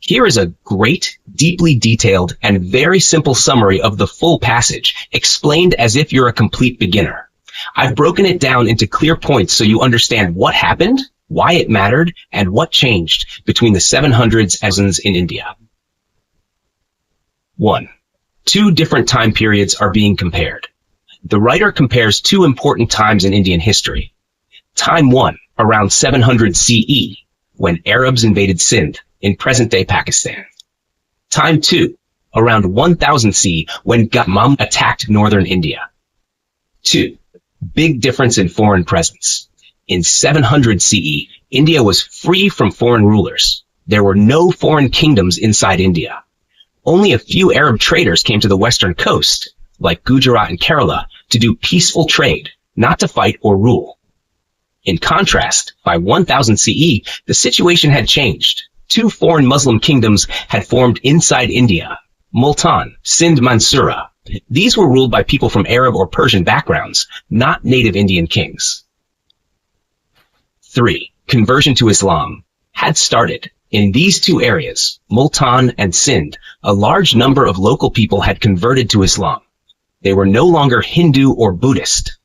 Here is a great, deeply detailed, and very simple summary of the full passage, explained as if you're a complete beginner. I've broken it down into clear points so you understand what happened, why it mattered, and what changed between the 700s and in India. 1. Two different time periods are being compared. The writer compares two important times in Indian history. Time 1, around 700 CE, when Arabs invaded Sindh in present-day Pakistan. Time 2, around 1000 CE, when Ghaznavid attacked northern India. 2. Big difference in foreign presence. In 700 CE, India was free from foreign rulers. There were no foreign kingdoms inside India. Only a few Arab traders came to the western coast, like Gujarat and Kerala, to do peaceful trade, not to fight or rule. In contrast, by 1000 CE, the situation had changed. Two foreign Muslim kingdoms had formed inside India, Multan, Sindh, Mansura. These were ruled by people from Arab or Persian backgrounds, not native Indian kings. 3. Conversion to Islam had started. In these two areas, Multan and Sindh, a large number of local people had converted to Islam. They were no longer Hindu or Buddhist.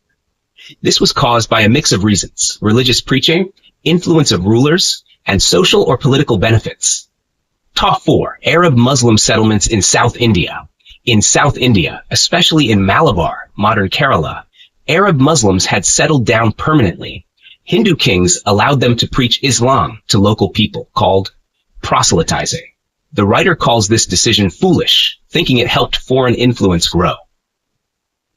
This was caused by a mix of reasons: religious preaching, influence of rulers, and social or political benefits. Top 4. Arab Muslim settlements in South India. In South India, especially in Malabar, modern Kerala, Arab Muslims had settled down permanently. Hindu kings allowed them to preach Islam to local people, called proselytizing. The writer calls this decision foolish, thinking it helped foreign influence grow.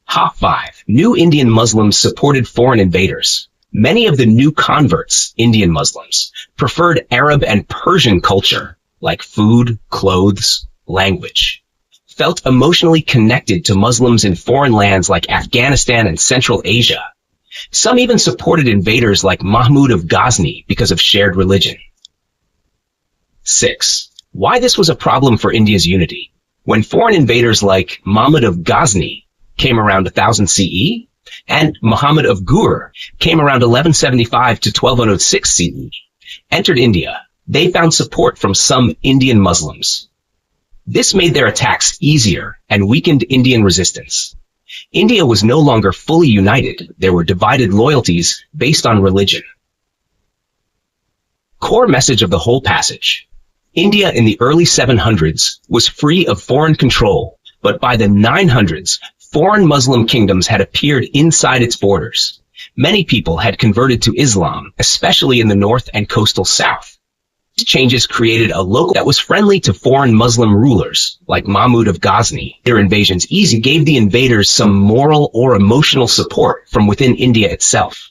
Top 5. New Indian Muslims supported foreign invaders. Many of the new converts, Indian Muslims, preferred Arab and Persian culture, like food, clothes, language. Felt emotionally connected to Muslims in foreign lands like Afghanistan and Central Asia. Some even supported invaders like Mahmud of Ghazni because of shared religion. 6. Why this was a problem for India's unity. When foreign invaders like Mahmud of Ghazni came around 1000 CE, and Muhammad of Ghur came around 1175 to 1206 CE, entered India, they found support from some Indian Muslims. This made their attacks easier and weakened Indian resistance. India was no longer fully united. There were divided loyalties based on religion. Core message of the whole passage. India in the early 700s was free of foreign control, but by the 900s, foreign Muslim kingdoms had appeared inside its borders. Many people had converted to Islam, especially in the north and coastal south. These changes created a local that was friendly to foreign Muslim rulers, like Mahmud of Ghazni. Their invasions gave the invaders some moral or emotional support from within India itself.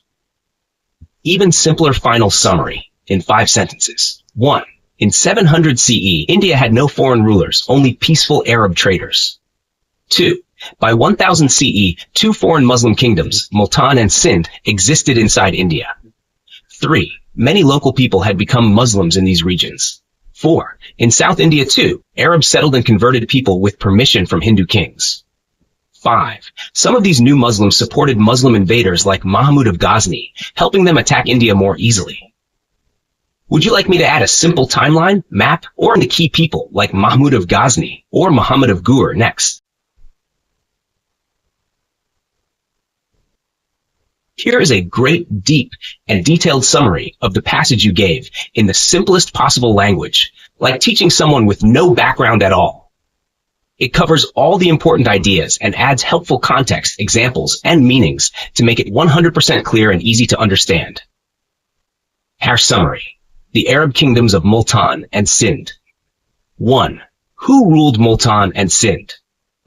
Even simpler final summary, in 5 sentences. 1. In 700 CE, India had no foreign rulers, only peaceful Arab traders. 2. By 1000 CE, two foreign Muslim kingdoms, Multan and Sindh, existed inside India. 3. Many local people had become Muslims in these regions. 4. In South India too, Arabs settled and converted people with permission from Hindu kings. 5. Some of these new Muslims supported Muslim invaders like Mahmud of Ghazni, helping them attack India more easily. Would you like me to add a simple timeline, map, or the key people like Mahmud of Ghazni or Muhammad of Ghur next? Here is a great, deep, and detailed summary of the passage you gave in the simplest possible language, like teaching someone with no background at all. It covers all the important ideas and adds helpful context, examples, and meanings to make it 100% clear and easy to understand. Hash summary. The Arab kingdoms of Multan and Sindh. 1. Who ruled Multan and Sindh?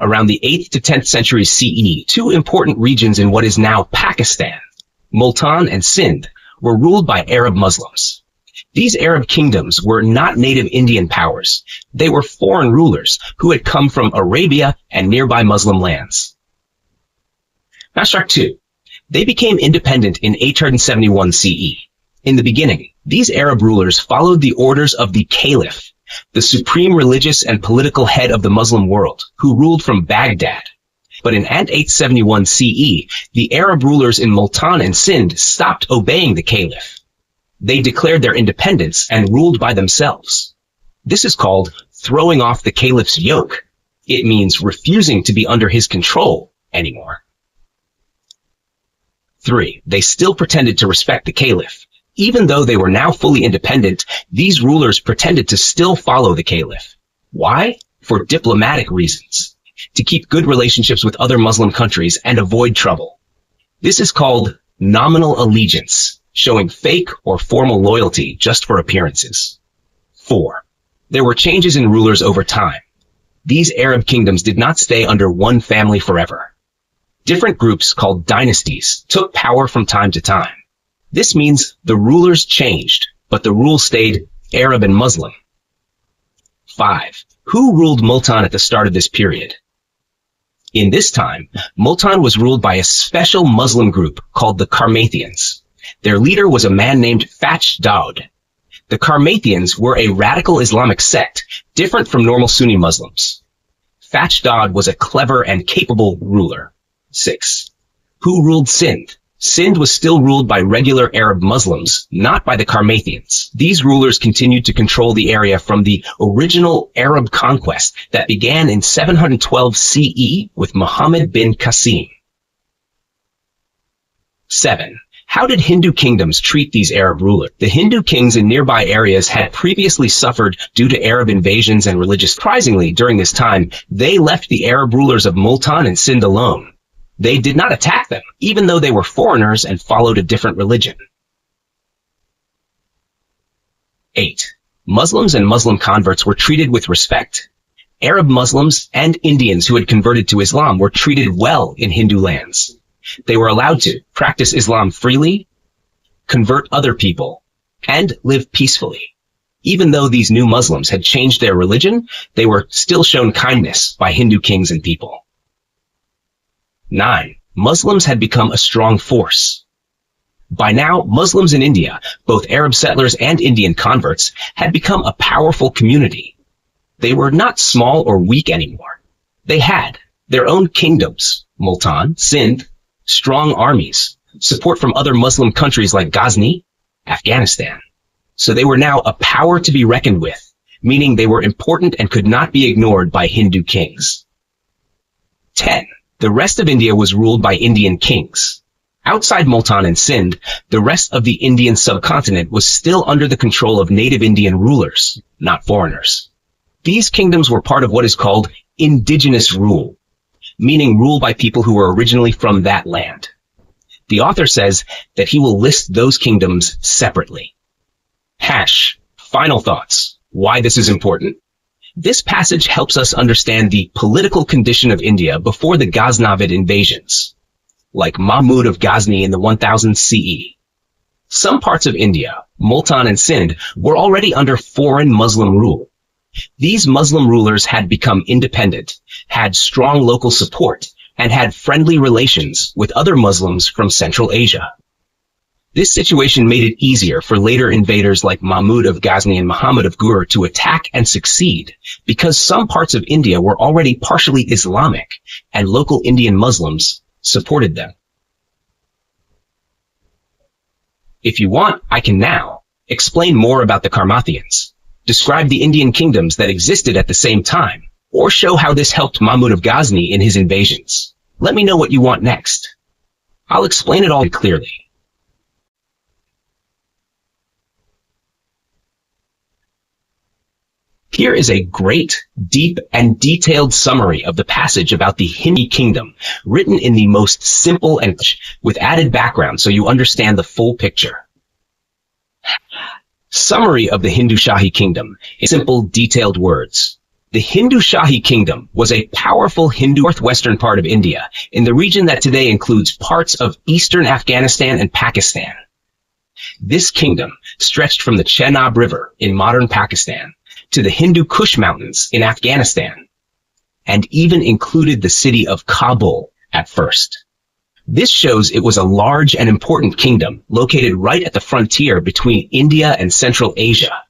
Around the 8th to 10th centuries CE, two important regions in what is now Pakistan, Multan and Sindh, were ruled by Arab Muslims. These Arab kingdoms were not native Indian powers. They were foreign rulers who had come from Arabia and nearby Muslim lands. Nashrak 2. They became independent in 871 CE. In the beginning, these Arab rulers followed the orders of the Caliph, the supreme religious and political head of the Muslim world, who ruled from Baghdad. But in 871 CE, the Arab rulers in Multan and Sindh stopped obeying the Caliph. They declared their independence and ruled by themselves. This is called throwing off the caliph's yoke. It means refusing to be under his control anymore. 3. They still pretended to respect the caliph. Even though they were now fully independent, these rulers pretended to still follow the caliph. Why? For diplomatic reasons. To keep good relationships with other Muslim countries and avoid trouble. This is called nominal allegiance, showing fake or formal loyalty just for appearances. 4. There were changes in rulers over time. These Arab kingdoms did not stay under one family forever. Different groups called dynasties took power from time to time. This means the rulers changed, but the rule stayed Arab and Muslim. 5. Who ruled Multan at the start of this period? In this time, Multan was ruled by a special Muslim group called the Karmathians. Their leader was a man named Fakhr Daud. The Karmathians were a radical Islamic sect, different from normal Sunni Muslims. Fakhr Daud was a clever and capable ruler. 6. Who ruled Sindh? Sindh was still ruled by regular Arab Muslims, not by the Karmathians. These rulers continued to control the area from the original Arab conquest that began in 712 CE with Muhammad bin Qasim. 7. How did Hindu kingdoms treat these Arab rulers? The Hindu kings in nearby areas had previously suffered due to Arab invasions and religious. Surprisingly, during this time, they left the Arab rulers of Multan and Sindh alone. They did not attack them, even though they were foreigners and followed a different religion. 8. Muslims and Muslim converts were treated with respect. Arab Muslims and Indians who had converted to Islam were treated well in Hindu lands. They were allowed to practice Islam freely, convert other people, and live peacefully. Even though these new Muslims had changed their religion, they were still shown kindness by Hindu kings and people. 9. Muslims had become a strong force. By now, Muslims in India, both Arab settlers and Indian converts, had become a powerful community. They were not small or weak anymore. They had their own kingdoms, Multan, Sindh, strong armies, support from other Muslim countries like Ghaznavid, Afghanistan. So they were now a power to be reckoned with, meaning they were important and could not be ignored by Hindu kings. 10. The rest of India was ruled by Indian kings. Outside Multan and Sindh, the rest of the Indian subcontinent was still under the control of native Indian rulers, not foreigners. These kingdoms were part of what is called indigenous rule, meaning rule by people who were originally from that land. The author says that he will list those kingdoms separately. Final thoughts. Why this is important. This passage helps us understand the political condition of India before the Ghaznavid invasions, like Mahmud of Ghazni in the 1000 CE. Some parts of India, Multan and Sindh, were already under foreign Muslim rule. These Muslim rulers had become independent, had strong local support, and had friendly relations with other Muslims from Central Asia. This situation made it easier for later invaders like Mahmud of Ghazni and Muhammad of Ghur to attack and succeed, because some parts of India were already partially Islamic, and local Indian Muslims supported them. If you want, I can now explain more about the Karmathians, describe the Indian kingdoms that existed at the same time, or show how this helped Mahmud of Ghazni in his invasions. Let me know what you want next. I'll explain it all clearly. Here is a great, deep, and detailed summary of the passage about the Hindu kingdom, written in the most simple and with added background so you understand the full picture. Summary of the Hindu Shahi kingdom in simple, detailed words. The Hindu Shahi kingdom was a powerful Hindu northwestern part of India, in the region that today includes parts of eastern Afghanistan and Pakistan. This kingdom stretched from the Chenab River in modern Pakistan to the Hindu Kush Mountains in Afghanistan, and even included the city of Kabul at first. This shows it was a large and important kingdom located right at the frontier between India and Central Asia.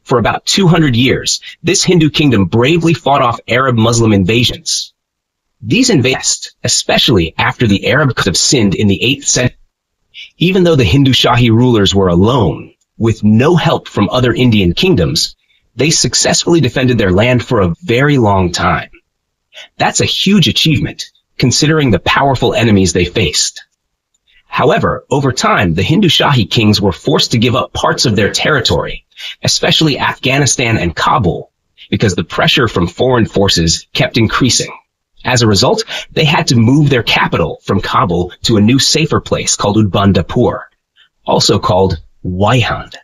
For about 200 years, this Hindu kingdom bravely fought off Arab Muslim invasions. These invasions, especially after the Arab conquest of Sindh in the 8th century, even though the Hindu Shahi rulers were alone, with no help from other Indian kingdoms, They successfully defended their land for a very long time. That's a huge achievement, considering the powerful enemies they faced. However, over time, the Hindu Shahi kings were forced to give up parts of their territory, especially Afghanistan and Kabul, because the pressure from foreign forces kept increasing. As a result, they had to move their capital from Kabul to a new safer place called Udbandapur, also called Waihand,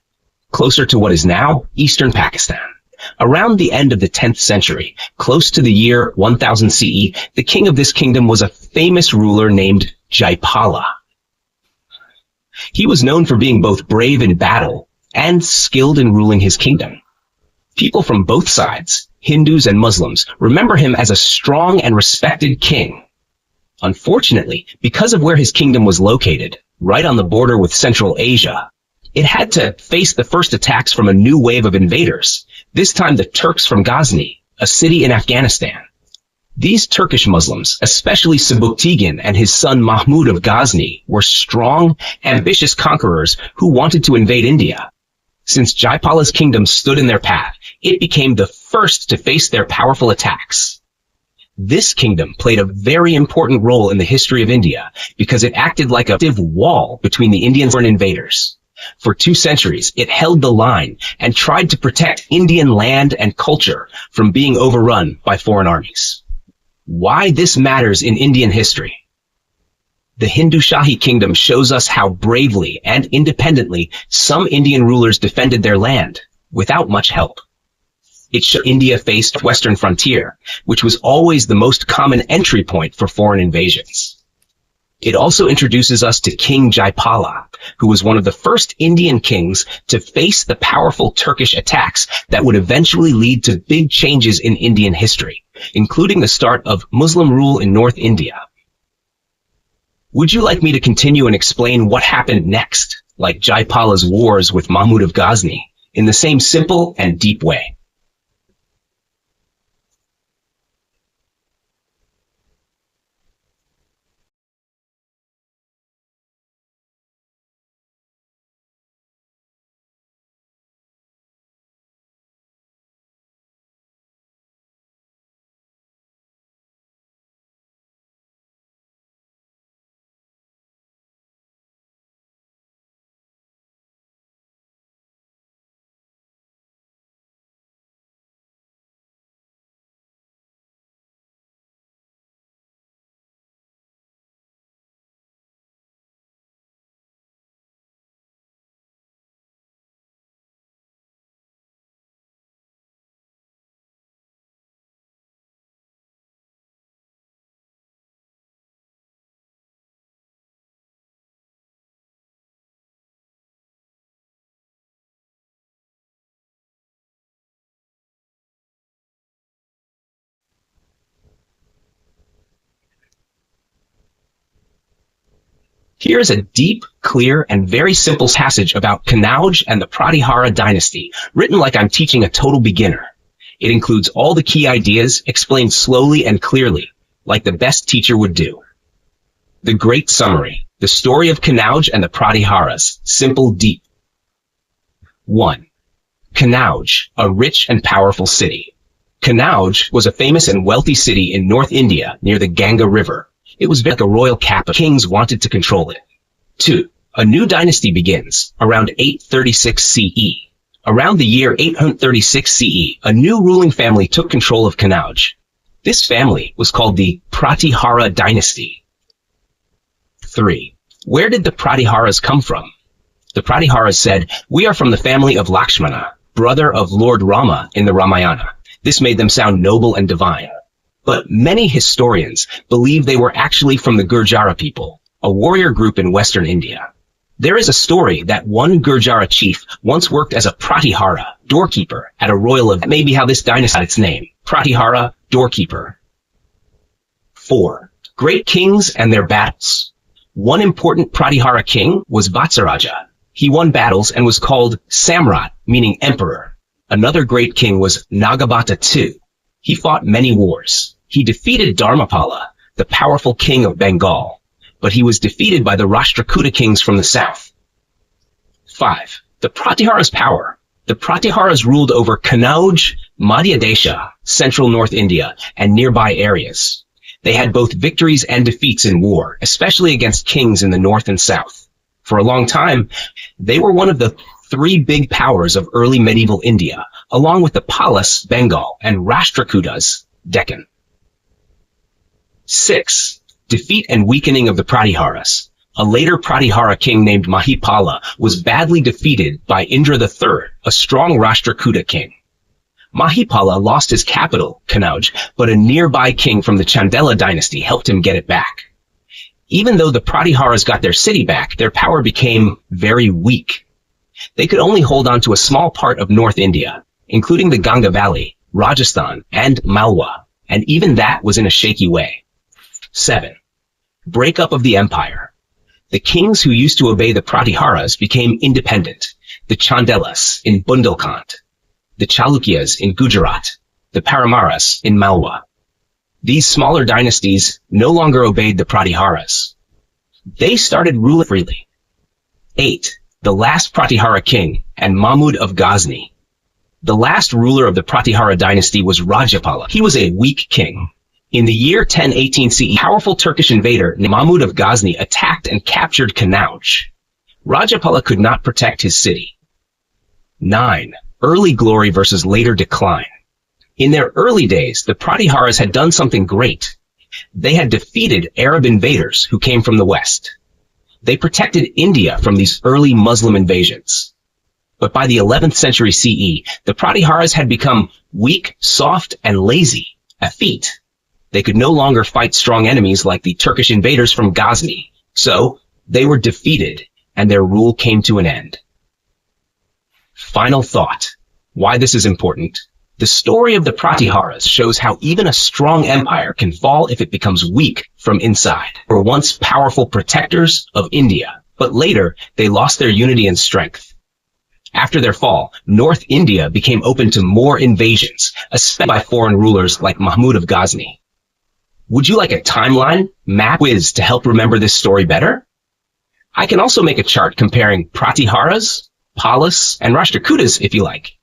closer to what is now eastern Pakistan. Around the end of the 10th century, close to the year 1000 CE, the king of this kingdom was a famous ruler named Jaipala. He was known for being both brave in battle and skilled in ruling his kingdom. People from both sides, Hindus and Muslims, remember him as a strong and respected king. Unfortunately, because of where his kingdom was located, right on the border with Central Asia, it had to face the first attacks from a new wave of invaders, this time the Turks from Ghazni, a city in Afghanistan. These Turkish Muslims, especially Sebuktigin and his son Mahmud of Ghazni, were strong, ambitious conquerors who wanted to invade India. Since Jaipala's kingdom stood in their path, it became the first to face their powerful attacks. This kingdom played a very important role in the history of India because it acted like a wall between the Indians and invaders. For 2 centuries, it held the line and tried to protect Indian land and culture from being overrun by foreign armies. Why this matters in Indian history? The Hindu Shahi kingdom shows us how bravely and independently some Indian rulers defended their land without much help. It showed India faced western frontier, which was always the most common entry point for foreign invasions. It also introduces us to King Jaipala, who was one of the first Indian kings to face the powerful Turkish attacks that would eventually lead to big changes in Indian history, including the start of Muslim rule in North India. Would you like me to continue and explain what happened next, like Jaipala's wars with Mahmud of Ghazni, in the same simple and deep way? Here is a deep, clear, and very simple passage about Kanauj and the Pratihara dynasty, written like I'm teaching a total beginner. It includes all the key ideas, explained slowly and clearly, like the best teacher would do. The Great Summary. The story of Kanauj and the Pratiharas. Simple, deep. 1. Kanauj, a rich and powerful city. Kanauj was a famous and wealthy city in North India near the Ganga River. It was like a royal capital. Kings wanted to control it. 2. A new dynasty begins, around 836 CE. Around the year 836 CE, a new ruling family took control of Kanauj. This family was called the Pratihara dynasty. 3. Where did the Pratiharas come from? The Pratiharas said, "We are from the family of Lakshmana, brother of Lord Rama in the Ramayana." This made them sound noble and divine. But many historians believe they were actually from the Gurjara people, a warrior group in western India. There is a story that one Gurjara chief once worked as a Pratihara, doorkeeper, at a royal event. That may be how this dynasty got its name, Pratihara, doorkeeper. 4. Great kings and their battles. One important Pratihara king was Vatsaraja. He won battles and was called Samrat, meaning emperor. Another great king was Nagabhata II. He fought many wars. He defeated Dharmapala, the powerful king of Bengal, but he was defeated by the Rashtrakuta kings from the south. 5. The Pratihara's power. The Pratiharas ruled over Kannauj, Madhya Desha, central North India, and nearby areas. They had both victories and defeats in war, especially against kings in the north and south. For a long time, they were one of the three big powers of early medieval India, along with the Palas, Bengal, and Rashtrakutas, Deccan. 6. Defeat and weakening of the Pratiharas. A later Pratihara king named Mahipala was badly defeated by Indra III, a strong Rashtrakuta king. Mahipala lost his capital, Kannauj, but a nearby king from the Chandela dynasty helped him get it back. Even though the Pratiharas got their city back, their power became very weak. They could only hold on to a small part of North India, including the Ganga Valley, Rajasthan, and Malwa, and even that was in a shaky way. 7. Breakup of the empire. The kings who used to obey the Pratiharas became independent. The Chandelas in Bundelkhand, the Chalukyas in Gujarat, the Paramaras in Malwa. These smaller dynasties no longer obeyed the Pratiharas. They started ruling freely. 8. The last Pratihara king and Mahmud of Ghazni. The last ruler of the Pratihara dynasty was Rajapala. He was a weak king. In the year 1018 CE, powerful Turkish invader named Mahmud of Ghazni attacked and captured Kannauj. Rajapala could not protect his city. 9. Early glory versus later decline. In their early days, the Pratiharas had done something great. They had defeated Arab invaders who came from the west. They protected India from these early Muslim invasions. But by the 11th century CE, the Pratiharas had become weak, soft, and lazy, effete. They could no longer fight strong enemies like the Turkish invaders from Ghazni. So, they were defeated, and their rule came to an end. Final thought. Why this is important. The story of the Pratiharas shows how even a strong empire can fall if it becomes weak from inside. They were once powerful protectors of India, but later they lost their unity and strength. After their fall, North India became open to more invasions, especially by foreign rulers like Mahmud of Ghazni. Would you like a timeline, map, quiz to help remember this story better? I can also make a chart comparing Pratiharas, Palas, and Rashtrakutas if you like.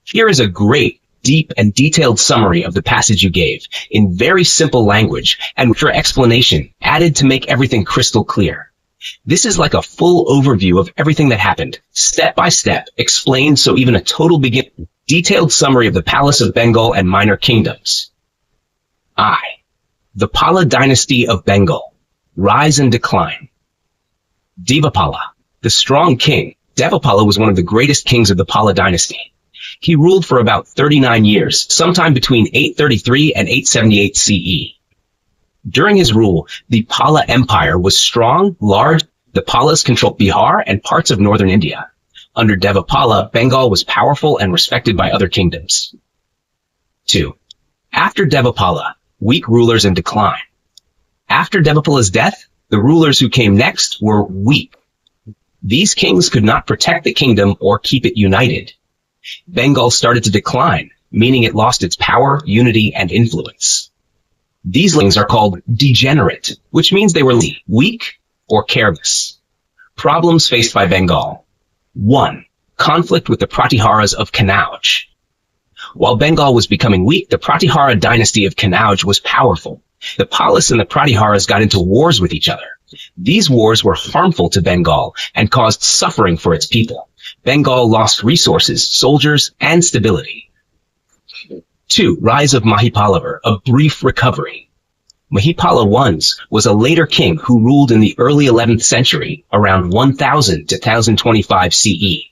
Here is a great, deep, and detailed summary of the passage you gave, in very simple language, and with your explanation added to make everything crystal clear. This is like a full overview of everything that happened, step by step, explained so even a total detailed summary of the Palace of Bengal and minor kingdoms. I. The Pala dynasty of Bengal. Rise and decline. Devapala. The strong king. Devapala was one of the greatest kings of the Pala dynasty. He ruled for about 39 years, sometime between 833 and 878 CE. During his rule, the Pala Empire was strong, large. The Palas controlled Bihar and parts of northern India. Under Devapala, Bengal was powerful and respected by other kingdoms. 2. After Devapala, weak rulers in decline. After Devapala's death, the rulers who came next were weak. These kings could not protect the kingdom or keep it united. Bengal started to decline, meaning it lost its power, unity, and influence. These kings are called degenerate, which means they were weak or careless. Problems faced by Bengal. 1. Conflict with the Pratiharas of Kannauj. While Bengal was becoming weak, the Pratihara dynasty of Kannauj was powerful. The Palas and the Pratiharas got into wars with each other. These wars were harmful to Bengal and caused suffering for its people. Bengal lost resources, soldiers, and stability. 2. Rise of Mahipala, a brief recovery. Mahipala I was a later king who ruled in the early 11th century, around 1000 to 1025 CE.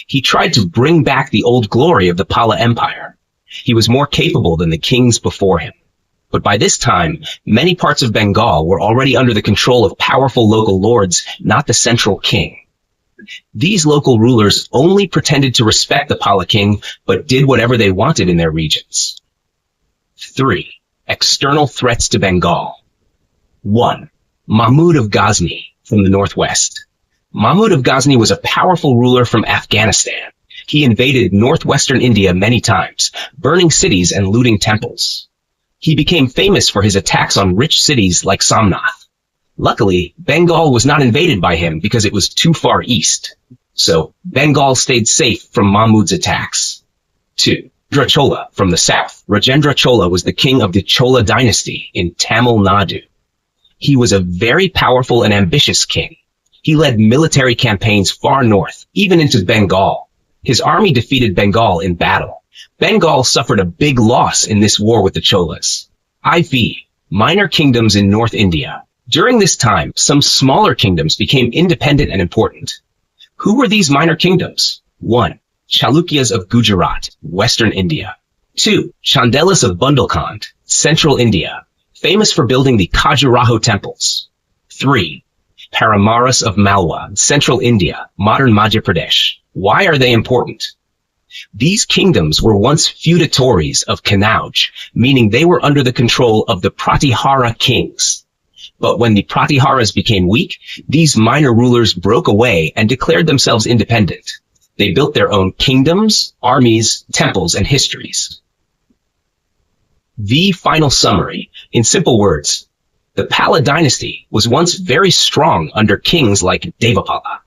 He tried to bring back the old glory of the Pala Empire. He was more capable than the kings before him. But by this time, many parts of Bengal were already under the control of powerful local lords, not the central king. These local rulers only pretended to respect the Pala king, but did whatever they wanted in their regions. 3. External threats to Bengal. 1. Mahmud of Ghazni from the northwest. Mahmud of Ghazni was a powerful ruler from Afghanistan. He invaded northwestern India many times, burning cities and looting temples. He became famous for his attacks on rich cities like Somnath. Luckily, Bengal was not invaded by him because it was too far east. So, Bengal stayed safe from Mahmud's attacks. 2. Rajendra Chola from the south. Rajendra Chola was the king of the Chola dynasty in Tamil Nadu. He was a very powerful and ambitious king. He led military campaigns far north, even into Bengal. His army defeated Bengal in battle. Bengal suffered a big loss in this war with the Cholas. IV. Minor kingdoms in North India. During this time, some smaller kingdoms became independent and important. Who were these minor kingdoms? 1. Chalukyas of Gujarat, Western India. 2. Chandelas of Bundelkhand, Central India, famous for building the Khajuraho temples. 3. Paramaras of Malwa, Central India, modern Madhya Pradesh. Why are they important? These kingdoms were once feudatories of Kanauj, meaning they were under the control of the Pratihara kings. But when the Pratiharas became weak, these minor rulers broke away and declared themselves independent. They built their own kingdoms, armies, temples, and histories. The final summary. In simple words, the Pala dynasty was once very strong under kings like Devapala.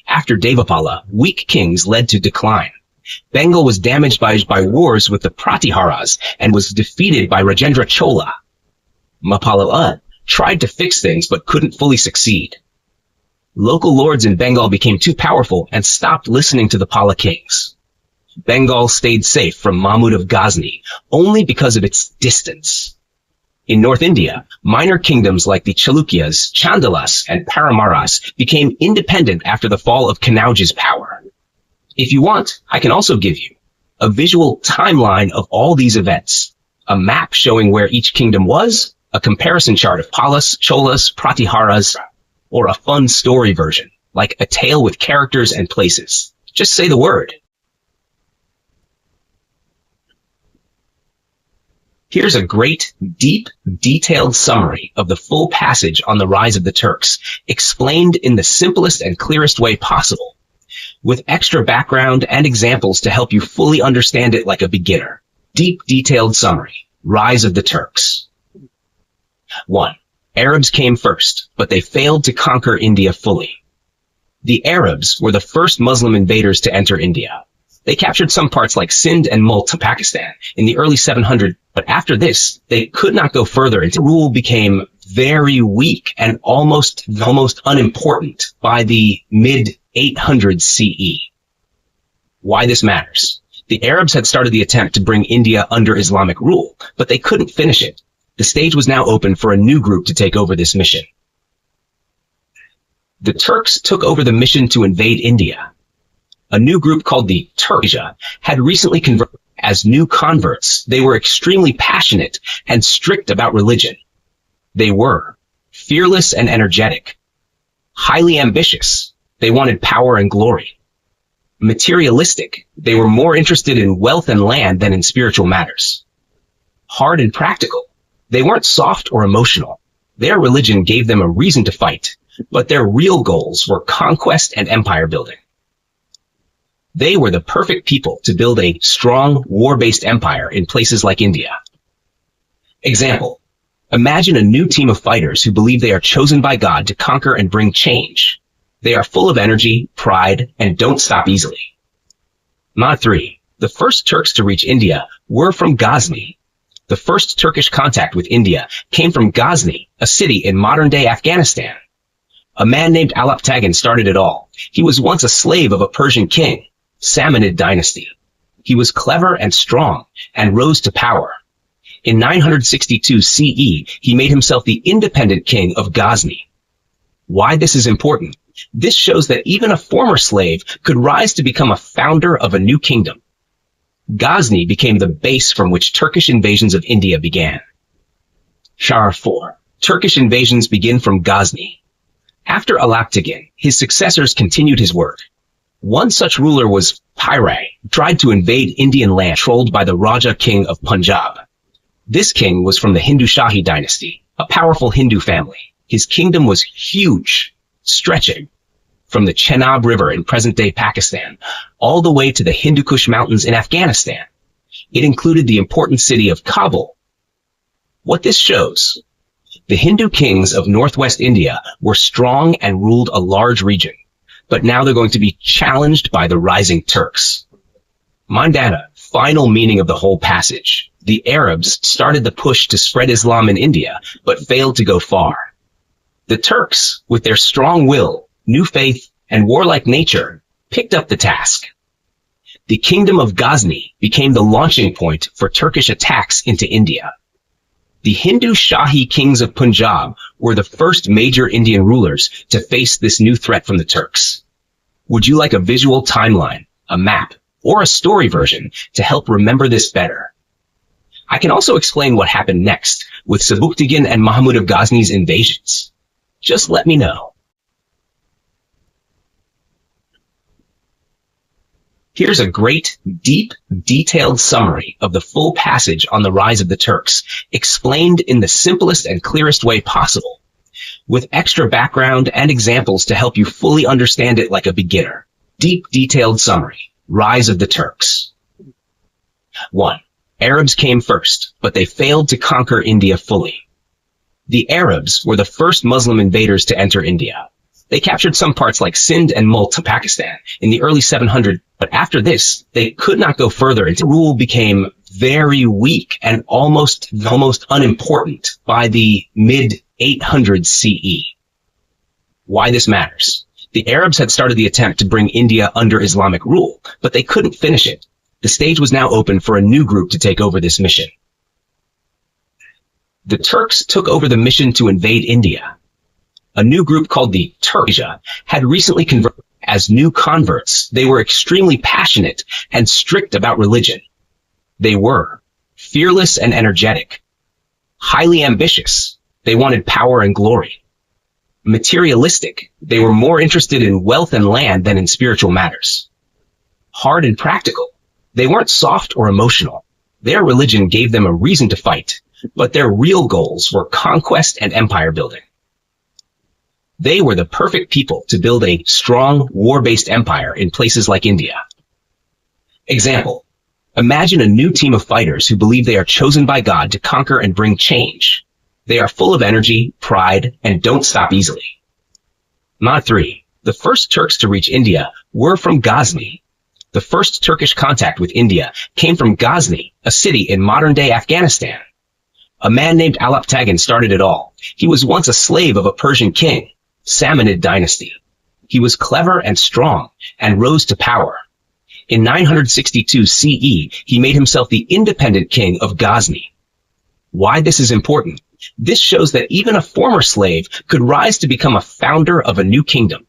After Devapala, weak kings led to decline. Bengal was damaged by wars with the Pratiharas and was defeated by Rajendra Chola. Mapala tried to fix things but couldn't fully succeed. Local lords in Bengal became too powerful and stopped listening to the Pala kings. Bengal stayed safe from Mahmud of Ghazni only because of its distance. In North India, minor kingdoms like the Chalukyas, Chandelas, and Paramaras became independent after the fall of Kanauj's power. If you want, I can also give you a visual timeline of all these events, a map showing where each kingdom was, a comparison chart of Palas, Cholas, Pratiharas, or a fun story version, like a tale with characters and places. Just say the word. Here's a great, deep, detailed summary of the full passage on the rise of the Turks, explained in the simplest and clearest way possible, with extra background and examples to help you fully understand it like a beginner. Deep, detailed summary. Rise of the Turks. 1. Arabs came first, but they failed to conquer India fully. The Arabs were the first Muslim invaders to enter India. They captured some parts like Sindh and Multan, Pakistan, in the early 700s, but after this, they could not go further until rule became very weak and almost unimportant by the mid-800s CE. Why this matters? The Arabs had started the attempt to bring India under Islamic rule, but they couldn't finish it. The stage was now open for a new group to take over this mission. The Turks took over the mission to invade India. A new group called the Turkasia had recently converted. As new converts, they were extremely passionate and strict about religion. They were fearless and energetic, highly ambitious. They wanted power and glory. Materialistic. They were more interested in wealth and land than in spiritual matters. Hard and practical. They weren't soft or emotional. Their religion gave them a reason to fight, but their real goals were conquest and empire building. They were the perfect people to build a strong, war-based empire in places like India. Example. Imagine a new team of fighters who believe they are chosen by God to conquer and bring change. They are full of energy, pride, and don't stop easily. Mod 3. The first Turks to reach India were from Ghazni. The first Turkish contact with India came from Ghazni, a city in modern-day Afghanistan. A man named Alap Tagan started it all. He was once a slave of a Persian king, Samanid dynasty. He was clever and strong and rose to power. In 962 CE, he made himself the independent king of Ghazni. Why this is important? This shows that even a former slave could rise to become a founder of a new kingdom. Ghazni became the base from which Turkish invasions of India began. Shah 4. Turkish invasions begin from Ghazni. After Alap Tagan, his successors continued his work. One such ruler was Piray, tried to invade Indian land controlled by the Raja king of Punjab. This king was from the Hindu Shahi dynasty, a powerful Hindu family. His kingdom was huge, stretching from the Chenab River in present-day Pakistan all the way to the Hindu Kush Mountains in Afghanistan. It included the important city of Kabul. What this shows, The Hindu kings of northwest India were strong and ruled a large region, but now they're going to be challenged by the rising Turks. Mandana, final meaning of the whole passage. The Arabs started the push to spread Islam in India, but failed to go far. The Turks, with their strong will, new faith, and warlike nature, picked up the task. The kingdom of Ghazni became the launching point for Turkish attacks into India. The Hindu Shahi kings of Punjab were the first major Indian rulers to face this new threat from the Turks. Would you like a visual timeline, a map, or a story version to help remember this better? I can also explain what happened next with Sebuktigin and Mahmud of Ghazn's invasions. Just let me know. Here's a great, deep, detailed summary of the full passage on the rise of the Turks, explained in the simplest and clearest way possible, with extra background and examples to help you fully understand it like a beginner. Deep, detailed summary. Rise of the Turks. 1. Arabs came first, but they failed to conquer India fully. The Arabs were the first Muslim invaders to enter India. They captured some parts like Sindh and Multan, Pakistan, in the early 700s, but after this, they could not go further until rule became very weak and almost unimportant by the mid-800s CE. Why this matters? The Arabs had started the attempt to bring India under Islamic rule, but they couldn't finish it. The stage was now open for a new group to take over this mission. The Turks took over the mission to invade India. A new group called the Turkasia had recently converted. As new converts, they were extremely passionate and strict about religion. They were fearless and energetic, highly ambitious. They wanted power and glory. Materialistic. They were more interested in wealth and land than in spiritual matters. Hard and practical. They weren't soft or emotional. Their religion gave them a reason to fight, but their real goals were conquest and empire building. They were the perfect people to build a strong, war-based empire in places like India. Example. Imagine a new team of fighters who believe they are chosen by God to conquer and bring change. They are full of energy, pride, and don't stop easily. Mod 3. The first Turks to reach India were from Ghazni. The first Turkish contact with India came from Ghazni, a city in modern-day Afghanistan. A man named Alap Tagin started it all. He was once a slave of a Persian king, Samanid dynasty. He was clever and strong and rose to power. In 962 CE, he made himself the independent king of Ghazni. Why this is important? This shows that even a former slave could rise to become a founder of a new kingdom.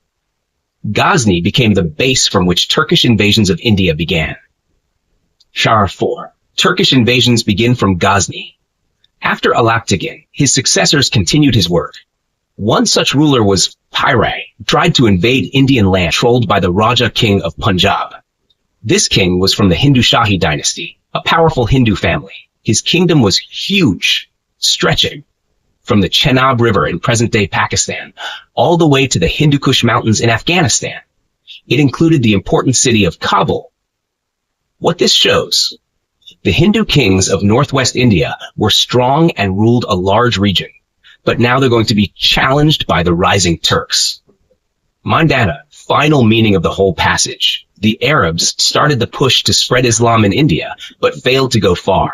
Ghazni became the base from which Turkish invasions of India began. Shah 4. Turkish invasions begin from Ghazni. After Alaptigin, his successors continued his work. One such ruler was Piray, tried to invade Indian land controlled by the Raja king of Punjab. This king was from the Hindu Shahi dynasty, a powerful Hindu family. His kingdom was huge, stretching from the Chenab River in present-day Pakistan all the way to the Hindu Kush Mountains in Afghanistan. It included the important city of Kabul. What this shows: the Hindu kings of northwest India were strong and ruled a large region, but now they're going to be challenged by the rising Turks. Mandana, final meaning of the whole passage. The Arabs started the push to spread Islam in India, but failed to go far.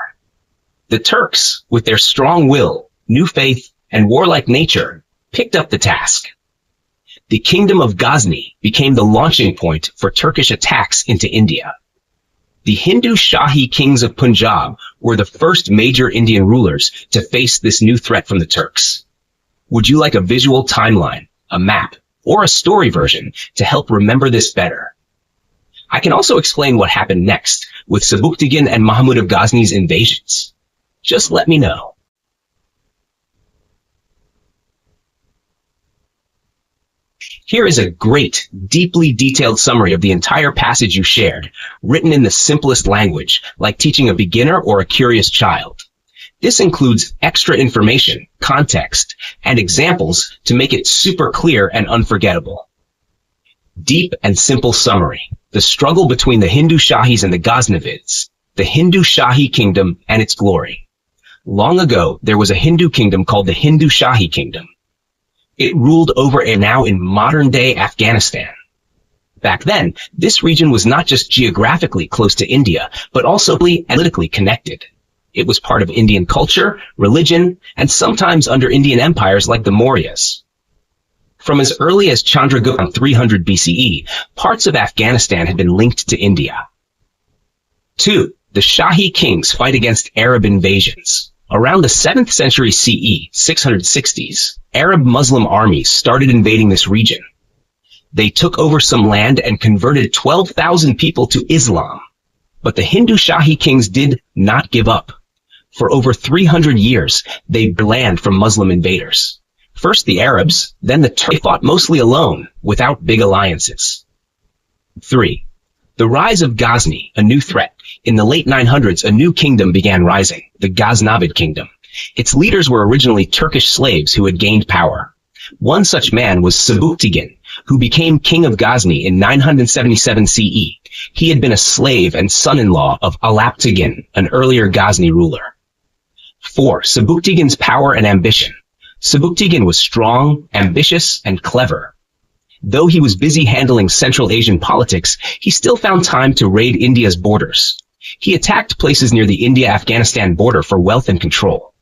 The Turks, with their strong will, new faith, and warlike nature, picked up the task. The kingdom of Ghazni became the launching point for Turkish attacks into India. The Hindu Shahi kings of Punjab were the first major Indian rulers to face this new threat from the Turks. Would you like a visual timeline, a map, or a story version to help remember this better? I can also explain what happened next with Sebuktigin and Mahmud of Ghazn's invasions. Just let me know. Here is a great, deeply detailed summary of the entire passage you shared, written in the simplest language, like teaching a beginner or a curious child. This includes extra information, context, and examples to make it super clear and unforgettable. Deep and simple summary. The struggle between the Hindu Shahis and the Ghaznavids. The Hindu Shahi kingdom and its glory. Long ago, there was a Hindu kingdom called the Hindu Shahi Kingdom. It ruled over and now in modern-day Afghanistan. Back then, this region was not just geographically close to India, but also politically connected. It was part of Indian culture, religion, and sometimes under Indian empires like the Mauryas. From as early as Chandragupta in 300 BCE, parts of Afghanistan had been linked to India. 2. The Shahi kings fight against Arab invasions. Around the 7th century CE, 660s, Arab Muslim armies started invading this region. They took over some land and converted 12,000 people to Islam. But the Hindu Shahi kings did not give up. For over 300 years, they bought land from Muslim invaders. First the Arabs, then the Turks. They fought mostly alone, without big alliances. 3. The rise of Ghazni, a new threat. In the late 900s, a new kingdom began rising, the Ghaznavid kingdom. Its leaders were originally Turkish slaves who had gained power. One such man was Sebuktigin, who became king of Ghazni in 977 CE. He had been a slave and son-in-law of Alaptigin, an earlier Ghazni ruler. 4. Sebuktigin's power and ambition. Sebuktigin was strong, ambitious, and clever. Though he was busy handling Central Asian politics, he still found time to raid India's borders. He attacked places near the India-Afghanistan border for wealth and control.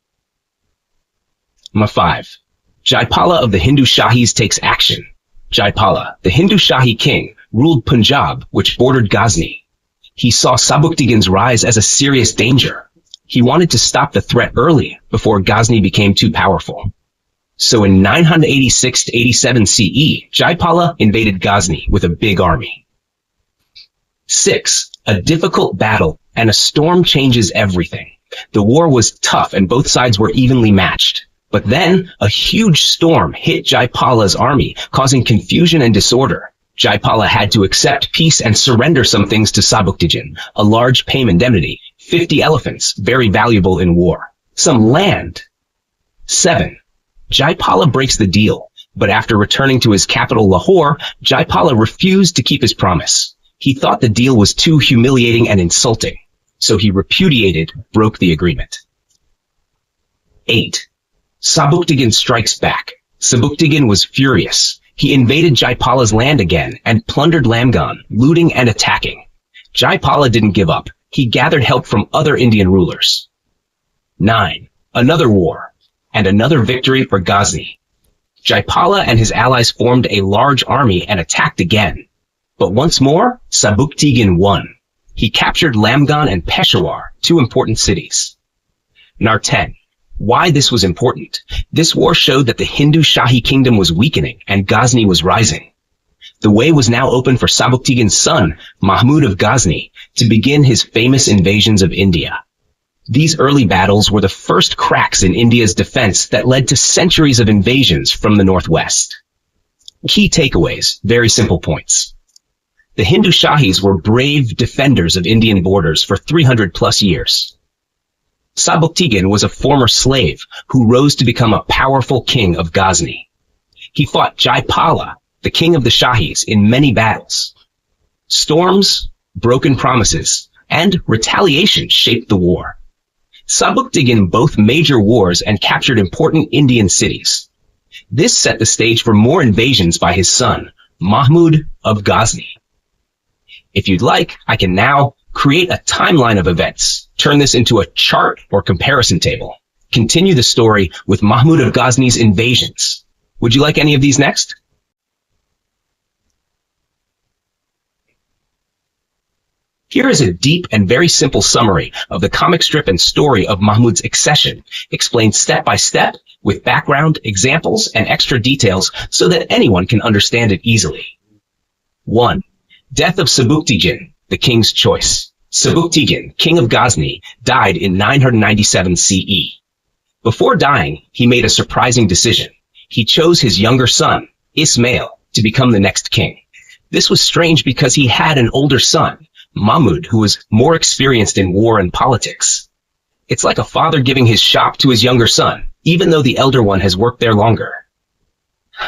5. Jaipala of the Hindu Shahis takes action. Jaipala, the Hindu Shahi king, ruled Punjab, which bordered Ghazni. He saw Sebuktigin's rise as a serious danger. He wanted to stop the threat early, before Ghazni became too powerful. So in 986 to 87 CE, Jaipala invaded Ghazni with a big army. 6. A difficult battle, and a storm changes everything. The war was tough and both sides were evenly matched. But then, a huge storm hit Jaipala's army, causing confusion and disorder. Jaipala had to accept peace and surrender some things to Sebuktigin, a large payment indemnity, 50 elephants, very valuable in war, some land. 7. Jaipala breaks the deal, but after returning to his capital Lahore, Jaipala refused to keep his promise. He thought the deal was too humiliating and insulting, so he broke the agreement. 8. Sebuktigin strikes back. Sebuktigin was furious. He invaded Jaipala's land again and plundered Lamgan, looting and attacking. Jaipala didn't give up. He gathered help from other Indian rulers. 9. Another war, and another victory for Ghazni. Jaipala and his allies formed a large army and attacked again. But once more, Sebuktigin won. He captured Lamgan and Peshawar, two important cities. 10. Why this was important. This war showed that the Hindu Shahi kingdom was weakening and Ghazni was rising. The way was now open for Sebuktigin's son, Mahmud of Ghazni, to begin his famous invasions of India. These early battles were the first cracks in India's defense that led to centuries of invasions from the northwest. Key takeaways, very simple points. The Hindu Shahis were brave defenders of Indian borders for 300 plus years. Sebuktigin was a former slave who rose to become a powerful king of Ghazni. He fought Jaipala, the king of the Shahis, in many battles. Storms, broken promises, and retaliation shaped the war. Sebuktigin both major wars and captured important Indian cities. This set the stage for more invasions by his son, Mahmud of Ghazni. If you'd like, I can now create a timeline of events, turn this into a chart or comparison table, continue the story with Mahmud of Ghazni's invasions. Would you like any of these next? Here is a deep and very simple summary of the comic strip and story of Mahmud's accession, explained step by step with background, examples, and extra details so that anyone can understand it easily. 1. Death of Sebuktigin, the king's choice. Sebuktigin, king of Ghazni, died in 997 CE. Before dying, he made a surprising decision. He chose his younger son, Ismail, to become the next king. This was strange because he had an older son, Mahmud, who was more experienced in war and politics. It's like a father giving his shop to his younger son, even though the elder one has worked there longer.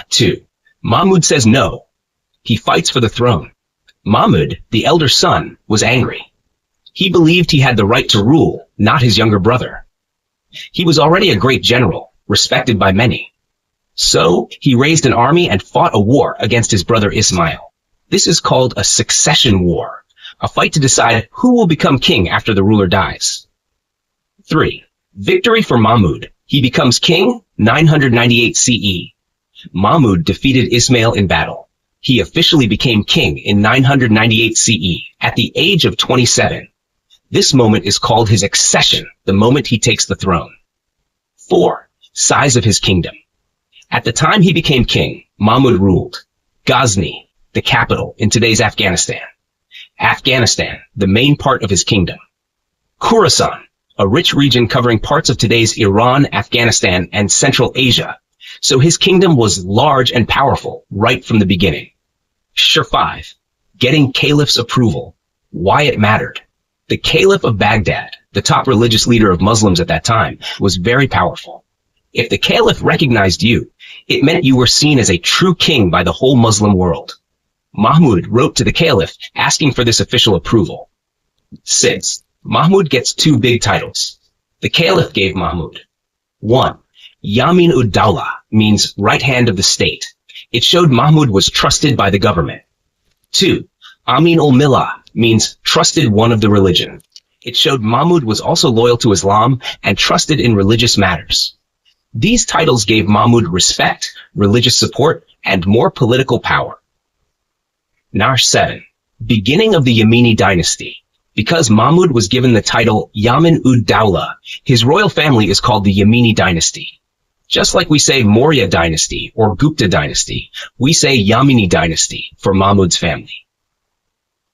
2. Mahmud says no. He fights for the throne. Mahmud, the elder son, was angry. He believed he had the right to rule, not his younger brother. He was already a great general, respected by many. So, he raised an army and fought a war against his brother Ismail. This is called a succession war, a fight to decide who will become king after the ruler dies. 3. Victory for Mahmud. He becomes king 998 CE. Mahmud defeated Ismail in battle. He officially became king in 998 CE at the age of 27. This moment is called his accession, the moment he takes the throne. 4. Size of his kingdom. At the time he became king, Mahmud ruled Ghazni, the capital in today's Afghanistan. Afghanistan, the main part of his kingdom. Khorasan, a rich region covering parts of today's Iran, Afghanistan, and Central Asia. So his kingdom was large and powerful right from the beginning. 5. Getting caliph's approval. Why it mattered. The Caliph of Baghdad, the top religious leader of Muslims at that time, was very powerful. If the Caliph recognized you, it meant you were seen as a true king by the whole Muslim world. Mahmud wrote to the Caliph asking for this official approval. 6. Mahmud gets 2 big titles. The Caliph gave Mahmud 1. Yamin ud-Dawla means right hand of the state. It showed Mahmud was trusted by the government. 2. Amin ul-Millah means trusted one of the religion. It showed Mahmud was also loyal to Islam and trusted in religious matters. These titles gave Mahmud respect, religious support, and more political power. 7. Beginning of the Yamini dynasty. Because Mahmud was given the title Yamin ud-Dawla, his royal family is called the Yamini dynasty. Just like we say Maurya dynasty or Gupta dynasty, we say Yamini dynasty for Mahmud's family.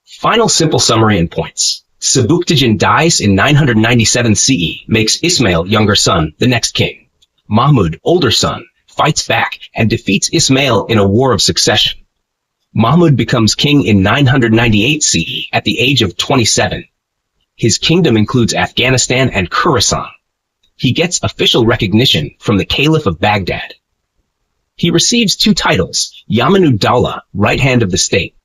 Final simple summary and points. Sebuktigin dies in 997 CE, makes Ismail, younger son, the next king. Mahmud, older son, fights back and defeats Ismail in a war of succession. Mahmud becomes king in 998 CE at the age of 27. His kingdom includes Afghanistan and Khorasan. He gets official recognition from the Caliph of Baghdad. He receives 2 titles, Yamin ud-Dawla, right hand of the state,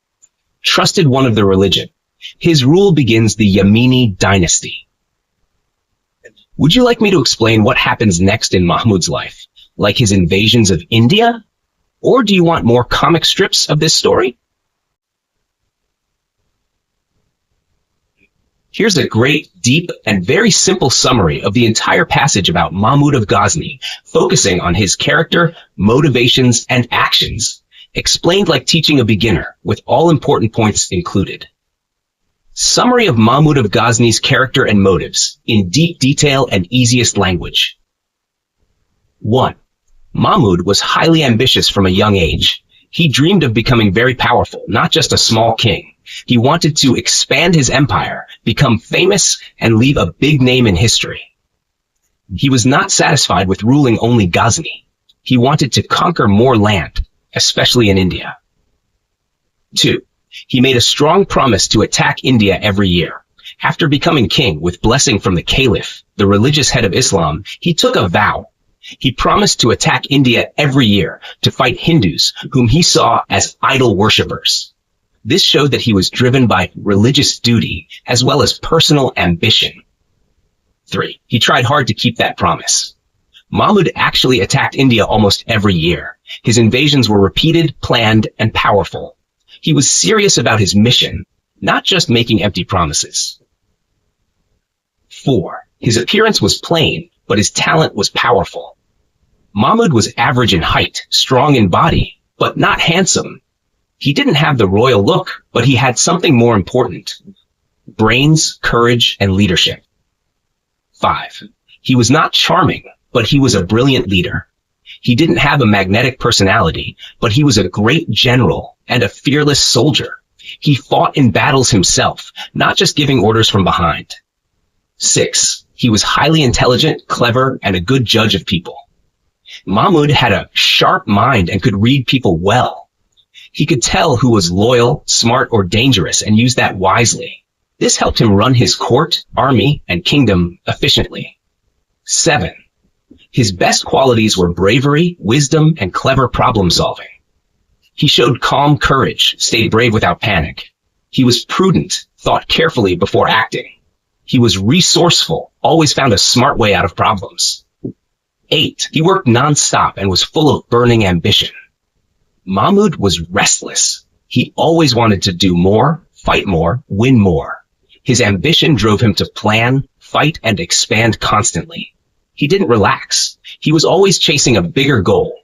trusted one of the religion. His rule begins the Yamini dynasty. Would you like me to explain what happens next in Mahmud's life, like his invasions of India? Or do you want more comic strips of this story? Here's a great, deep, and very simple summary of the entire passage about Mahmud of Ghazni, focusing on his character, motivations, and actions, explained like teaching a beginner, with all important points included. Summary of Mahmud of Ghazni's character and motives, in deep detail and easiest language. 1. Mahmud was highly ambitious from a young age. He dreamed of becoming very powerful, not just a small king. He wanted to expand his empire, become famous, and leave a big name in history. He was not satisfied with ruling only Ghazni. He wanted to conquer more land, especially in India. 2. He made a strong promise to attack India every year. After becoming king with blessing from the Caliph, the religious head of Islam, he took a vow. He promised to attack India every year to fight Hindus, whom he saw as idol worshippers. This showed that he was driven by religious duty as well as personal ambition. 3. He tried hard to keep that promise. Mahmud actually attacked India almost every year. His invasions were repeated, planned, and powerful. He was serious about his mission, not just making empty promises. 4. His appearance was plain, but his talent was powerful. Mahmud was average in height, strong in body, but not handsome. He didn't have the royal look, but he had something more important: brains, courage, and leadership. 5. He was not charming, but he was a brilliant leader. He didn't have a magnetic personality, but he was a great general and a fearless soldier. He fought in battles himself, not just giving orders from behind. 6. He was highly intelligent, clever, and a good judge of people. Mahmud had a sharp mind and could read people well. He could tell who was loyal, smart, or dangerous and used that wisely. This helped him run his court, army, and kingdom efficiently. 7. His best qualities were bravery, wisdom, and clever problem-solving. He showed calm courage, stayed brave without panic. He was prudent, thought carefully before acting. He was resourceful, always found a smart way out of problems. 8. He worked non-stop and was full of burning ambition. Mahmud was restless. He always wanted to do more, fight more, win more. His ambition drove him to plan, fight, and expand constantly. He didn't relax. He was always chasing a bigger goal.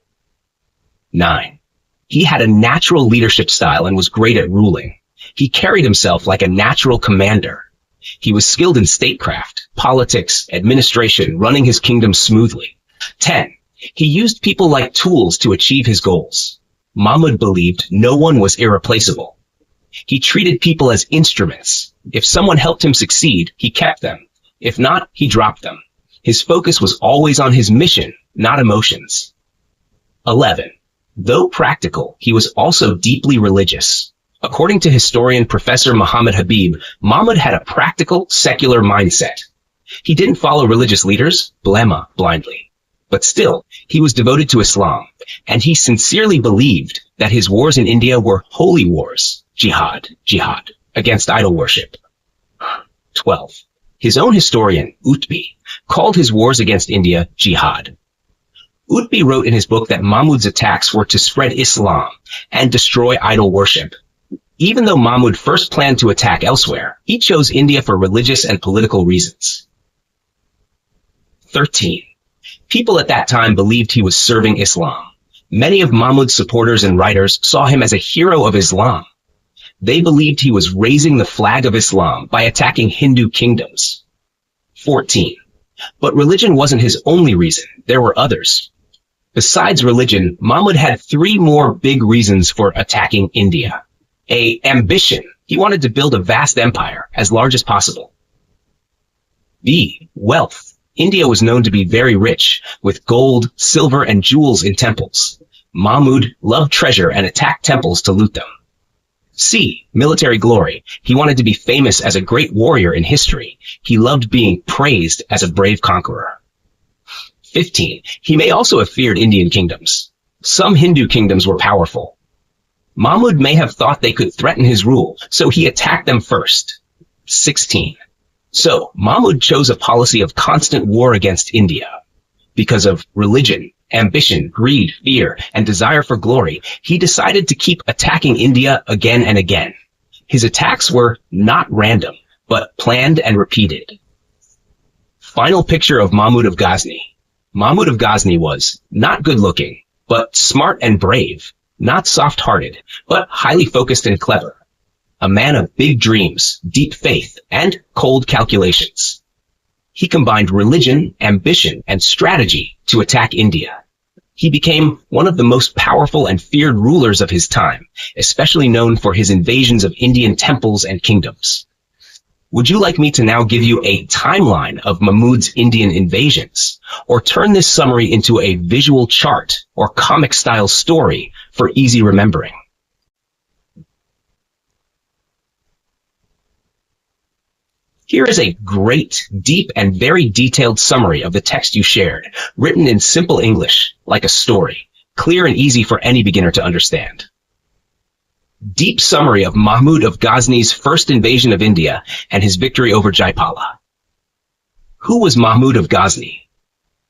9. He had a natural leadership style and was great at ruling. He carried himself like a natural commander. He was skilled in statecraft, politics, administration, running his kingdom smoothly. 10. He used people like tools to achieve his goals. Mahmud believed no one was irreplaceable. He treated people as instruments. If someone helped him succeed, he kept them. If not, he dropped them. His focus was always on his mission, not emotions. 11. Though practical, he was also deeply religious. According to historian Professor Muhammad Habib, Mahmud had a practical, secular mindset. He didn't follow religious leaders, blindly. But still, he was devoted to Islam, and he sincerely believed that his wars in India were holy wars, jihad, against idol worship. 12. His own historian, Utbi, called his wars against India jihad. Utbi wrote in his book that Mahmud's attacks were to spread Islam and destroy idol worship. Even though Mahmud first planned to attack elsewhere, he chose India for religious and political reasons. 13. People at that time believed he was serving Islam. Many of Mahmud's supporters and writers saw him as a hero of Islam. They believed he was raising the flag of Islam by attacking Hindu kingdoms. 14. But religion wasn't his only reason. There were others. Besides religion, Mahmud had 3 more big reasons for attacking India. A. Ambition. He wanted to build a vast empire, as large as possible. B. Wealth. India was known to be very rich, with gold, silver, and jewels in temples. Mahmud loved treasure and attacked temples to loot them. C. Military glory. He wanted to be famous as a great warrior in history. He loved being praised as a brave conqueror. 15. He may also have feared Indian kingdoms. Some Hindu kingdoms were powerful. Mahmud may have thought they could threaten his rule, so he attacked them first. 16. So, Mahmud chose a policy of constant war against India. Because of religion, ambition, greed, fear, and desire for glory, he decided to keep attacking India again and again. His attacks were not random, but planned and repeated. Final picture of Mahmud of Ghazni. Mahmud of Ghazni was not good-looking, but smart and brave, not soft-hearted, but highly focused and clever. A man of big dreams, deep faith, and cold calculations. He combined religion, ambition, and strategy to attack India. He became one of the most powerful and feared rulers of his time, especially known for his invasions of Indian temples and kingdoms. Would you like me to now give you a timeline of Mahmud's Indian invasions, or turn this summary into a visual chart or comic-style story for easy remembering? Here is a great, deep, and very detailed summary of the text you shared, written in simple English, like a story, clear and easy for any beginner to understand. Deep summary of Mahmud of Ghazni's first invasion of India and his victory over Jaipala. Who was Mahmud of Ghazni?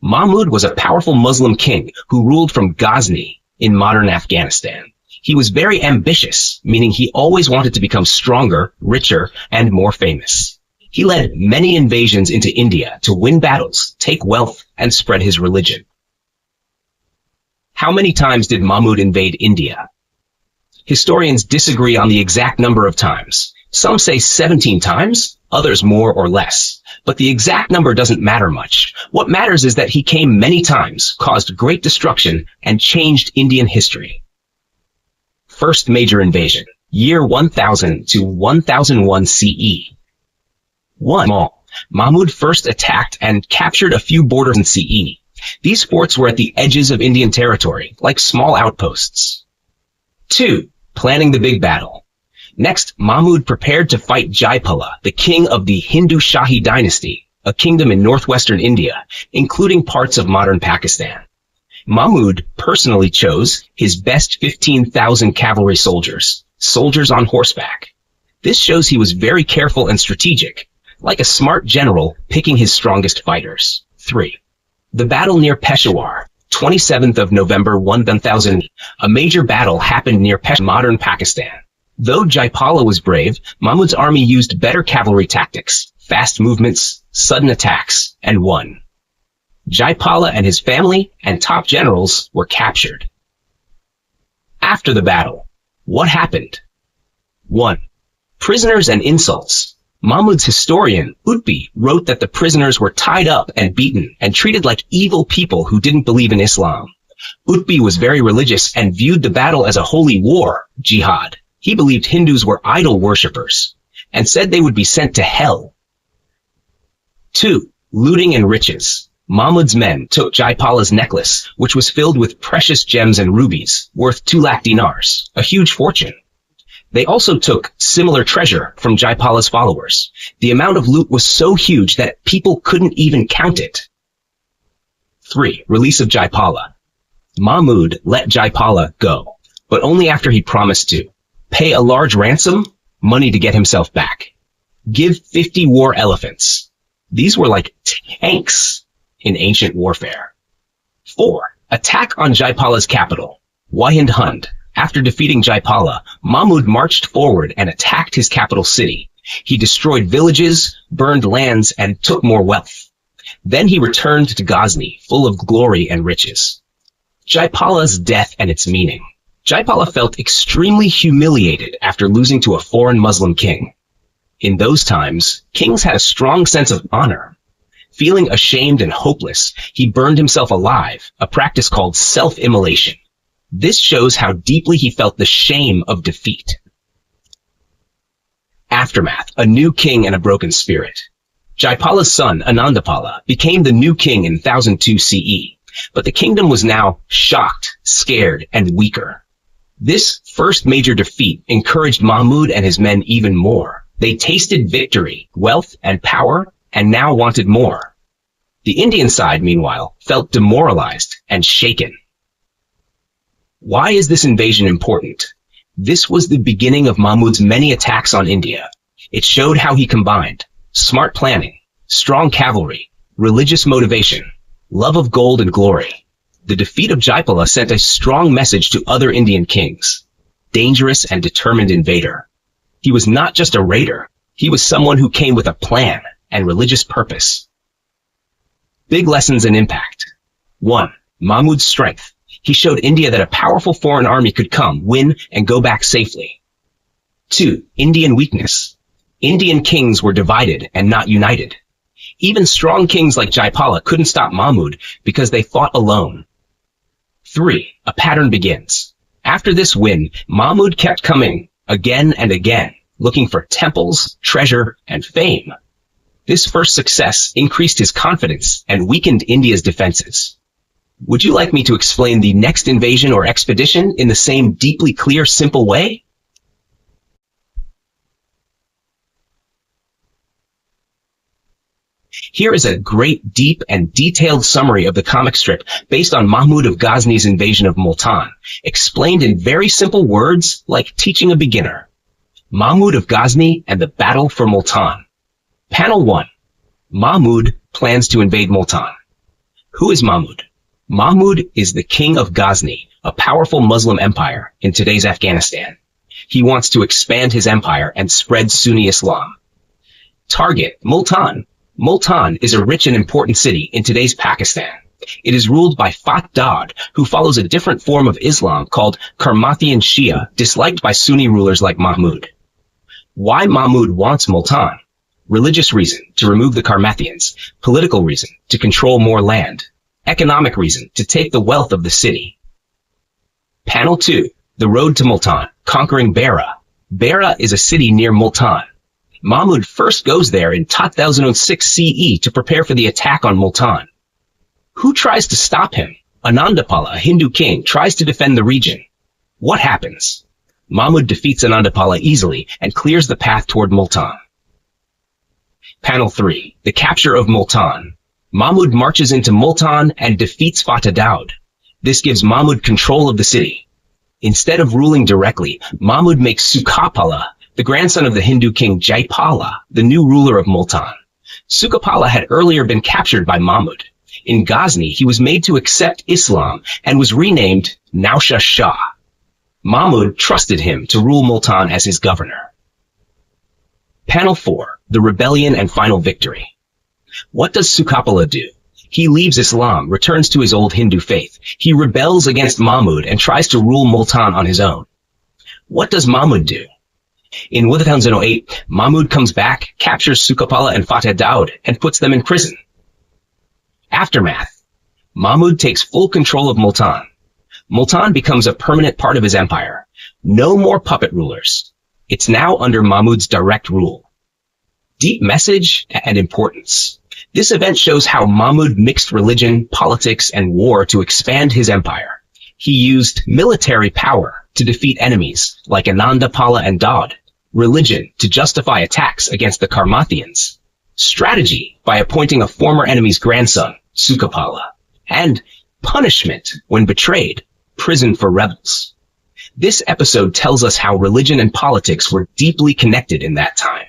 Mahmud was a powerful Muslim king who ruled from Ghazni in modern Afghanistan. He was very ambitious, meaning he always wanted to become stronger, richer, and more famous. He led many invasions into India to win battles, take wealth, and spread his religion. How many times did Mahmud invade India? Historians disagree on the exact number of times. Some say 17 times, others more or less. But the exact number doesn't matter much. What matters is that he came many times, caused great destruction, and changed Indian history. First major invasion, year 1000 to 1001 CE. 1. Mahmud first attacked and captured a few borders in CE. These forts were at the edges of Indian territory, like small outposts. 2. Planning the big battle. Next, Mahmud prepared to fight Jaipala, the king of the Hindu Shahi dynasty, a kingdom in northwestern India, including parts of modern Pakistan. Mahmud personally chose his best 15,000 cavalry soldiers on horseback. This shows he was very careful and strategic. like a smart general picking his strongest fighters. 3. The battle near Peshawar, 27th of November 1000. A major battle happened near Peshawar, modern Pakistan. Though Jaipala was brave, Mahmud's army used better cavalry tactics, fast movements, sudden attacks, and won. Jaipala and his family and top generals were captured. After the battle, what happened? 1. Prisoners and insults. Mahmud's historian, Utbi, wrote that the prisoners were tied up and beaten and treated like evil people who didn't believe in Islam. Utbi was very religious and viewed the battle as a holy war, jihad. He believed Hindus were idol worshippers and said they would be sent to hell. 2. Looting and riches. Mahmud's men took Jaipala's necklace, which was filled with precious gems and rubies, worth 2 lakh dinars, a huge fortune. They also took similar treasure from Jaipala's followers. The amount of loot was so huge that people couldn't even count it. 3. Release of Jaipala. Mahmud let Jaipala go, but only after he promised to pay a large ransom, money to get himself back. Give 50 war elephants. These were like tanks in ancient warfare. 4. Attack on Jaipala's capital, Wahind Hund. After defeating Jaipala, Mahmud marched forward and attacked his capital city. He destroyed villages, burned lands, and took more wealth. Then he returned to Ghazni, full of glory and riches. Jaipala's death and its meaning. Jaipala felt extremely humiliated after losing to a foreign Muslim king. In those times, kings had a strong sense of honor. Feeling ashamed and hopeless, he burned himself alive, a practice called self-immolation. This shows how deeply he felt the shame of defeat. Aftermath, a new king and a broken spirit. Jaipala's son, Anandapala, became the new king in 1002 CE, but the kingdom was now shocked, scared, and weaker. This first major defeat encouraged Mahmud and his men even more. They tasted victory, wealth, and power, and now wanted more. The Indian side, meanwhile, felt demoralized and shaken. Why is this invasion important? This was the beginning of Mahmud's many attacks on India. It showed how he combined smart planning, strong cavalry, religious motivation, love of gold and glory. The defeat of Jaipala sent a strong message to other Indian kings. Dangerous and determined invader. He was not just a raider. He was someone who came with a plan and religious purpose. Big lessons and impact. 1. Mahmud's strength. He showed India that a powerful foreign army could come, win, and go back safely. 2. Indian weakness. Indian kings were divided and not united. Even strong kings like Jaipala couldn't stop Mahmud because they fought alone. 3. A pattern begins. After this win, Mahmud kept coming again and again, looking for temples, treasure, and fame. This first success increased his confidence and weakened India's defenses. Would you like me to explain the next invasion or expedition in the same deeply clear, simple way? Here is a great, deep, and detailed summary of the comic strip based on Mahmud of Ghazni's invasion of Multan, explained in very simple words like teaching a beginner. Mahmud of Ghazni and the Battle for Multan. Panel 1. Mahmud plans to invade Multan. Who is Mahmud? Mahmud is the king of Ghazni, a powerful Muslim empire in today's Afghanistan. He wants to expand his empire and spread Sunni Islam. Target, Multan. Multan is a rich and important city in today's Pakistan. It is ruled by Fat Dad, who follows a different form of Islam called Karmathian Shia, disliked by Sunni rulers like Mahmud. Why Mahmud wants Multan? Religious reason, to remove the Karmathians. Political reason, to control more land. Economic reason, to take the wealth of the city. Panel 2. The road to Multan, conquering Beira. Beira is a city near Multan. Mahmud first goes there in 1006 CE to prepare for the attack on Multan. Who tries to stop him? Anandapala, a Hindu king, tries to defend the region. What happens? Mahmud defeats Anandapala easily and clears the path toward Multan. Panel 3. The capture of Multan. Mahmud marches into Multan and defeats Fateh Daud. This gives Mahmud control of the city. Instead of ruling directly, Mahmud makes Sukhapala, the the grandson of the Hindu king Jaipala, the new ruler of Multan. Sukapala had earlier been captured by Mahmud. In Ghazni, he was made to accept Islam and was renamed Nausha Shah. Mahmud trusted him to rule Multan as his governor. Panel 4. The Rebellion and Final Victory. What does Sukapala do? He leaves Islam, returns to his old Hindu faith. He rebels against Mahmud and tries to rule Multan on his own. What does Mahmud do? In 1008, Mahmud comes back, captures Sukapala and Fateh Daud, and puts them in prison. Aftermath. Mahmud takes full control of Multan. Multan becomes a permanent part of his empire. No more puppet rulers. It's now under Mahmud's direct rule. Deep message and importance. This event shows how Mahmud mixed religion, politics, and war to expand his empire. He used military power to defeat enemies like Anandapala and Daud, religion to justify attacks against the Karmathians, strategy by appointing a former enemy's grandson, Sukapala, and punishment when betrayed, prison for rebels. This episode tells us how religion and politics were deeply connected in that time.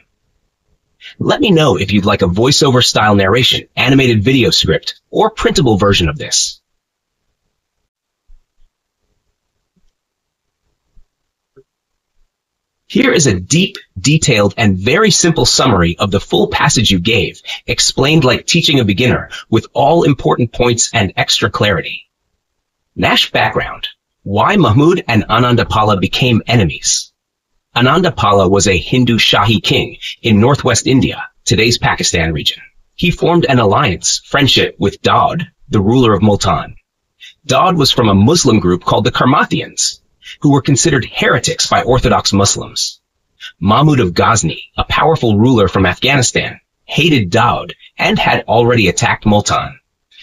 Let me know if you'd like a voiceover style narration, animated video script, or printable version of this. Here is a deep, detailed, and very simple summary of the full passage you gave, explained like teaching a beginner, with all important points and extra clarity. Nash background. Why Mahmud and Anandapala became enemies. Anandapala was a Hindu Shahi king in northwest India, today's Pakistan region. He formed an alliance, friendship, with Daud, the ruler of Multan. Daud was from a Muslim group called the Karmathians, who were considered heretics by Orthodox Muslims. Mahmud of Ghazni, a powerful ruler from Afghanistan, hated Daud and had already attacked Multan.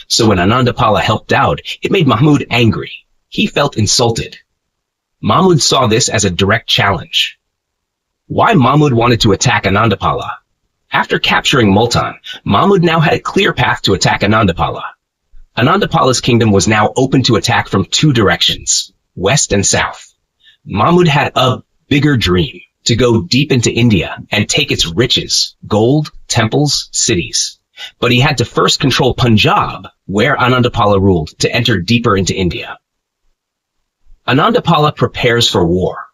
So when Anandapala helped Daud, it made Mahmud angry. He felt insulted. Mahmud saw this as a direct challenge. Why Mahmud wanted to attack Anandapala? After capturing Multan, Mahmud now had a clear path to attack Anandapala. Anandapala's kingdom was now open to attack from two directions, west and south. Mahmud had a bigger dream, to go deep into India and take its riches, gold, temples, cities. But he had to first control Punjab, where Anandapala ruled, to enter deeper into India. Anandapala prepares for war.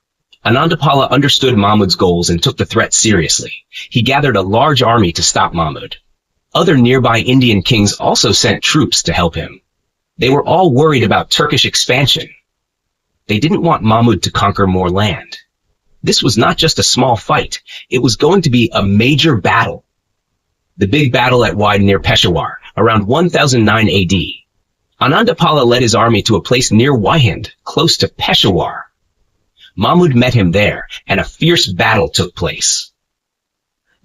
Anandapala understood Mahmud's goals and took the threat seriously. He gathered a large army to stop Mahmud. Other nearby Indian kings also sent troops to help him. They were all worried about Turkish expansion. They didn't want Mahmud to conquer more land. This was not just a small fight. It was going to be a major battle. The big battle at Wide near Peshawar, around 1009 AD. Anandapala led his army to a place near Waihind, close to Peshawar. Mahmud met him there, and a fierce battle took place.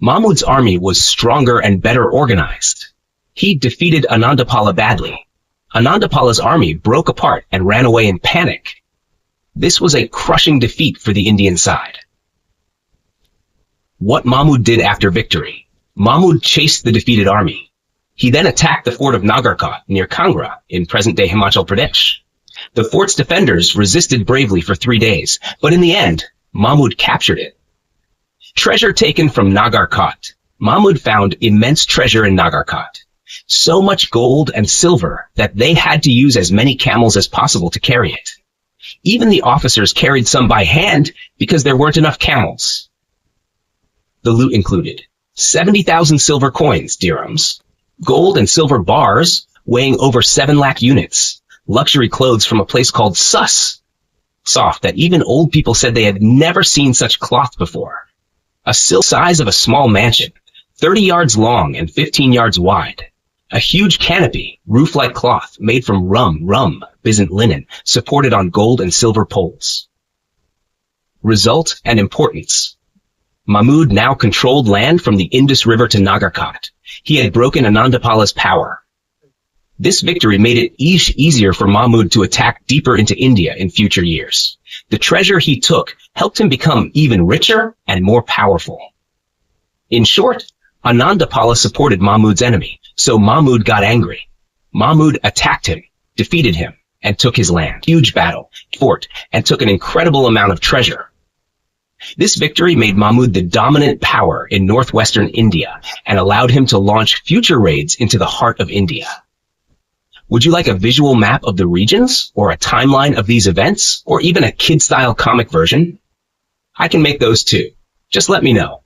Mahmud's army was stronger and better organized. He defeated Anandapala badly. Anandapala's army broke apart and ran away in panic. This was a crushing defeat for the Indian side. What Mahmud did after victory. Mahmud chased the defeated army. He then attacked the fort of Nagarkot near Kangra in present-day Himachal Pradesh. The fort's defenders resisted bravely for 3 days, but in the end, Mahmud captured it. Treasure taken from Nagarkot. Mahmud found immense treasure in Nagarkot. So much gold and silver that they had to use as many camels as possible to carry it. Even the officers carried some by hand because there weren't enough camels. The loot included 70,000 silver coins, dirhams, gold and silver bars weighing over 7 lakh units, luxury clothes from a place called Sus, soft that even old people said they had never seen such cloth before, a silk size of a small mansion, 30 yards long and 15 yards wide, a huge canopy, roof-like cloth made from rum, Byzant linen, supported on gold and silver poles. Result and importance. Mahmud now controlled land from the Indus River to Nagarkot. He had broken Anandapala's power. This victory made it easier for Mahmud to attack deeper into India in future years. The treasure he took helped him become even richer and more powerful. In short, Anandapala supported Mahmud's enemy, so Mahmud got angry. Mahmud attacked him, defeated him, and took his land. Huge battle, fort, and took an incredible amount of treasure. This victory made Mahmud the dominant power in northwestern India and allowed him to launch future raids into the heart of India. Would you like a visual map of the regions, or a timeline of these events, or even a kid-style comic version? I can make those too. Just let me know.